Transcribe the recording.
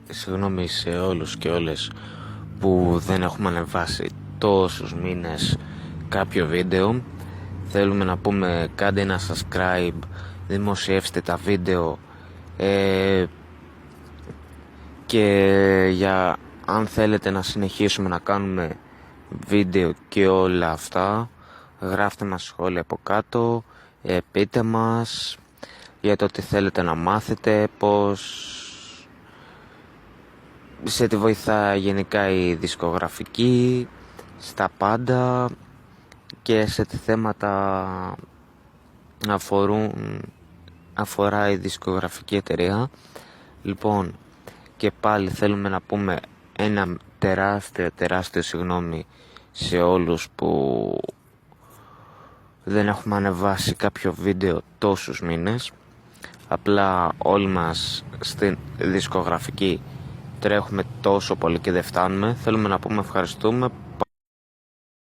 Συγγνώμη σε όλους και όλες που δεν έχουμε ανεβάσει τόσους μήνες κάποιο βίντεο. Θέλουμε να πούμε, κάντε ένα subscribe, δημοσιεύστε τα βίντεο και για αν θέλετε να συνεχίσουμε να κάνουμε βίντεο και όλα αυτά, γράφτε μας σχόλια από κάτω, πείτε μας για το τι θέλετε να μάθετε, πώς σε τι βοηθά γενικά η δισκογραφική, στα πάντα και σε τι θέματα αφορά η δισκογραφική εταιρεία. Λοιπόν, και πάλι θέλουμε να πούμε ένα τεράστιο συγγνώμη σε όλους που δεν έχουμε ανεβάσει κάποιο βίντεο τόσους μήνες. Απλά όλοι μας στην δισκογραφική τρέχουμε τόσο πολύ και δεν φτάνουμε. Θέλουμε να πούμε ευχαριστούμε